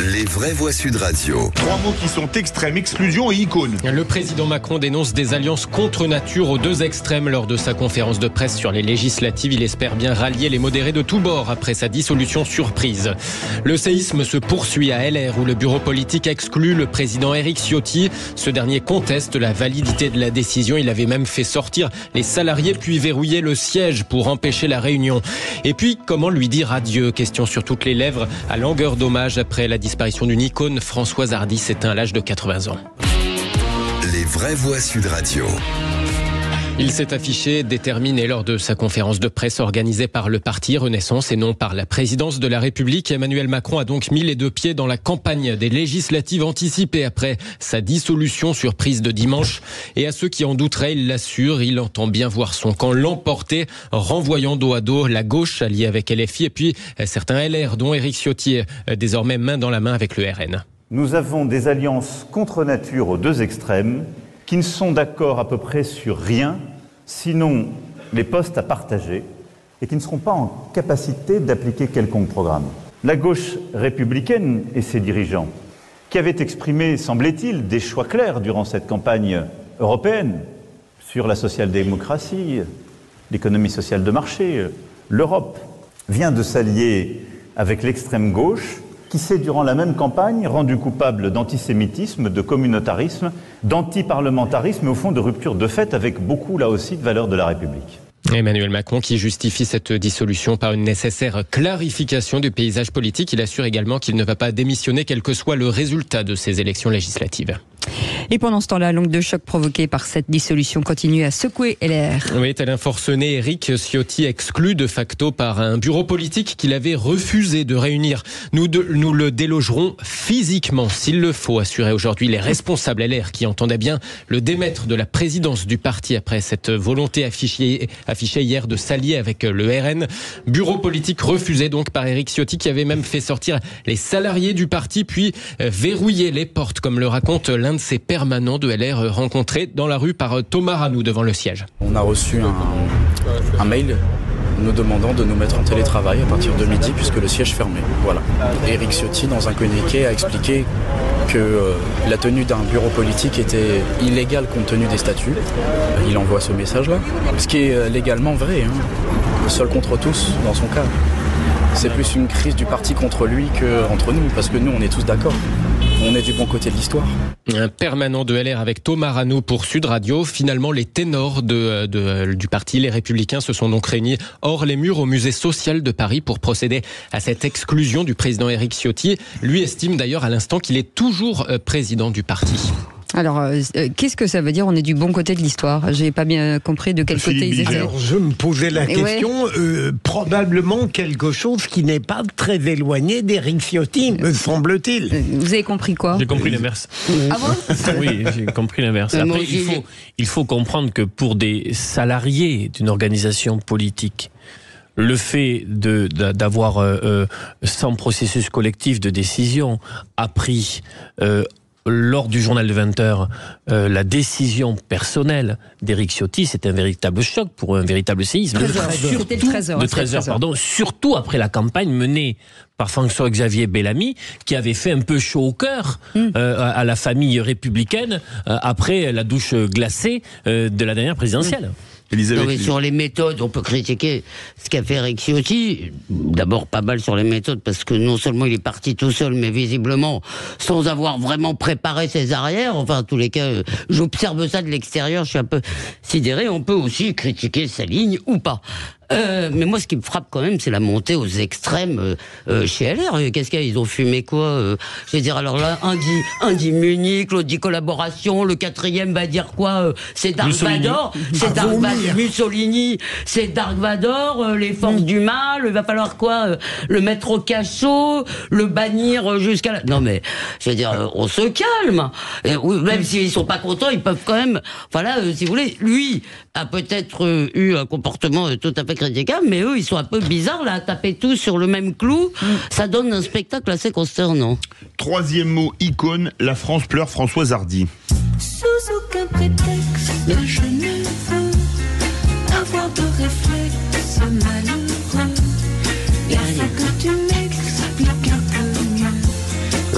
Les vraies voix Sud Radio. 3 mots qui sont extrêmes, exclusion et icône. Le président Macron dénonce des alliances contre nature aux deux extrêmes lors de sa conférence de presse sur les législatives. Il espère bien rallier les modérés de tous bords après sa dissolution surprise. Le séisme se poursuit à LR où le bureau politique exclut le président Éric Ciotti. Ce dernier conteste la validité de la décision. Il avait même fait sortir les salariés puis verrouiller le siège pour empêcher la réunion. Et puis, comment lui dire adieu? Question sur toutes les lèvres à longueur d'hommage après la disparition d'une icône. Françoise Hardy s'éteint à l'âge de 80 ans. Les vraies voix Sud Radio. Il s'est affiché déterminé lors de sa conférence de presse organisée par le parti Renaissance et non par la présidence de la République. Emmanuel Macron a donc mis les deux pieds dans la campagne des législatives anticipées après sa dissolution surprise de dimanche. Et à ceux qui en douteraient, il l'assure, il entend bien voir son camp l'emporter, renvoyant dos à dos la gauche alliée avec LFI et puis certains LR, dont Éric Ciotti, désormais main dans la main avec le RN. Nous avons des alliances contre nature aux deux extrêmes qui ne sont d'accord à peu près sur rien, sinon les postes à partager, et qui ne seront pas en capacité d'appliquer quelconque programme. La gauche républicaine et ses dirigeants, qui avaient exprimé, semblait-il, des choix clairs durant cette campagne européenne sur la social-démocratie, l'économie sociale de marché, l'Europe, vient de s'allier avec l'extrême gauche, qui s'est, durant la même campagne, rendu coupable d'antisémitisme, de communautarisme, d'antiparlementarisme et au fond de rupture de fait avec beaucoup, là aussi, de valeurs de la République. Emmanuel Macron qui justifie cette dissolution par une nécessaire clarification du paysage politique. Il assure également qu'il ne va pas démissionner quel que soit le résultat de ces élections législatives. Et pendant ce temps-là, l'onde de choc provoquée par cette dissolution continue à secouer LR. Oui, tel un forcené, Éric Ciotti exclu de facto par un bureau politique qu'il avait refusé de réunir. Nous le délogerons physiquement s'il le faut, assurait aujourd'hui les responsables LR qui entendaient bien le démettre de la présidence du parti après cette volonté affichée hier de s'allier avec le RN. Bureau politique refusé donc par Éric Ciotti qui avait même fait sortir les salariés du parti puis verrouiller les portes, comme le raconte l'un de ses permanents de LR rencontrés dans la rue par Thomas Ranou devant le siège. On a reçu un mail nous demandant de nous mettre en télétravail à partir de midi puisque le siège fermait. Voilà. Éric Ciotti, dans un communiqué, a expliqué que la tenue d'un bureau politique était illégale compte tenu des statuts. Il envoie ce message-là. Ce qui est légalement vrai, seul contre tous dans son cas. C'est plus une crise du parti contre lui qu'entre nous, parce que nous, on est tous d'accord. On est du bon côté de l'histoire. Un permanent de LR avec Thomas Ranou pour Sud Radio. Finalement, les ténors du parti, les Républicains, se sont donc réunis hors les murs au musée social de Paris pour procéder à cette exclusion du président Éric Ciotti. Lui estime d'ailleurs à l'instant qu'il est toujours président du parti. Alors, qu'est-ce que ça veut dire? On est du bon côté de l'histoire. J'ai pas bien compris de quel côté ils étaient. Alors, je me posais la question, probablement quelque chose qui n'est pas très éloigné d'Éric Ciotti, me semble-t-il. Vous avez compris quoi? J'ai compris l'inverse. Ah bon? Oui, j'ai compris l'inverse. Après, il faut comprendre que pour des salariés d'une organisation politique, le fait d'avoir, sans processus collectif de décision, appris lors du journal de 20h, la décision personnelle d'Éric Ciotti, c'est un véritable choc pour un véritable séisme. C'était le 13h. De 13h, pardon. Surtout après la campagne menée par François-Xavier Bellamy, qui avait fait un peu chaud au cœur à la famille républicaine après la douche glacée de la dernière présidentielle. Non, mais sur les méthodes, on peut critiquer ce qu'a fait Éric Ciotti. D'abord, pas mal sur les méthodes, parce que non seulement il est parti tout seul, mais visiblement sans avoir vraiment préparé ses arrières. Enfin, en tous les cas, j'observe ça de l'extérieur, je suis un peu sidéré. On peut aussi critiquer sa ligne ou pas. Mais moi, ce qui me frappe quand même, c'est la montée aux extrêmes chez LR. Qu'est-ce qu'il y a? Ils ont fumé quoi? Je veux dire, alors là, un dit Munich, l'autre dit collaboration, le quatrième va dire quoi? C'est Dark Vador, c'est Dark Vador, Mussolini, c'est Dark Vador, les forces du mal. Il va falloir quoi? Le mettre au cachot, le bannir jusqu'à la... Non mais, je veux dire, on se calme. Et, même s'ils sont pas contents, ils peuvent quand même... Voilà, si vous voulez, lui a peut-être eu un comportement tout à fait critiquable, mais eux, ils sont un peu bizarres, là, à taper tous sur le même clou. Ça donne un spectacle assez consternant. 3e mot, icône, la France pleure Françoise Hardy. Sous aucun prétexte, je ne veux avoir de réflexe malheureux. Il faut que tu m'expliques un peu mieux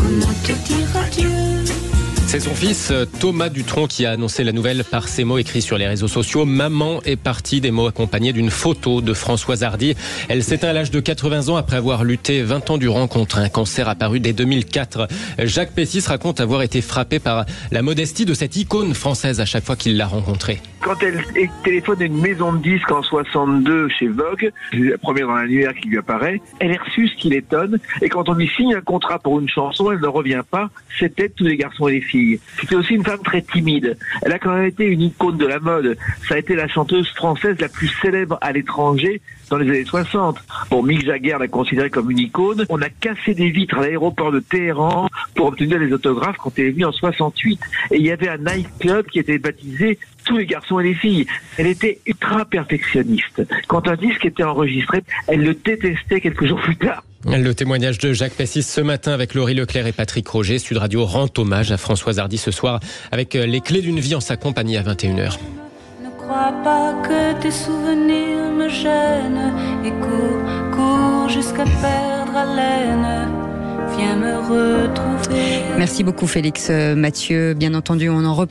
C'est son fils Thomas Dutronc qui a annoncé la nouvelle par ces mots écrits sur les réseaux sociaux. Maman est partie, des mots accompagnés d'une photo de Françoise Hardy. Elle s'éteint à l'âge de 80 ans après avoir lutté 20 ans durant contre un cancer apparu dès 2004. Jacques Pessis raconte avoir été frappé par la modestie de cette icône française à chaque fois qu'il l'a rencontrée. Quand elle téléphone à une maison de disques en 62 chez Vogue, c'est la première dans l'annuaire qui lui apparaît, elle est reçue, ce qui l'étonne, et quand on lui signe un contrat pour une chanson, elle ne revient pas, c'était Tous les garçons et les filles. C'était aussi une femme très timide. Elle a quand même été une icône de la mode. Ça a été la chanteuse française la plus célèbre à l'étranger dans les années 60. Bon, Mick Jagger l'a considérée comme une icône. On a cassé des vitres à l'aéroport de Téhéran pour obtenir des autographes quand elle est venue en 68. Et il y avait un nightclub qui était baptisé Tous les garçons et les filles. Elle était ultra perfectionniste. Quand un disque était enregistré, elle le détestait quelques jours plus tard. Le témoignage de Jacques Pessis ce matin avec Laurie Leclerc et Patrick Roger. Sud Radio rend hommage à Françoise Hardy ce soir avec les clés d'une vie en sa compagnie à 21h. Ne crois pas que tes souvenirs me gênent et cours jusqu'à perdre haleine. Viens me retrouver. Merci beaucoup Félix Mathieu. Bien entendu, on en reparle.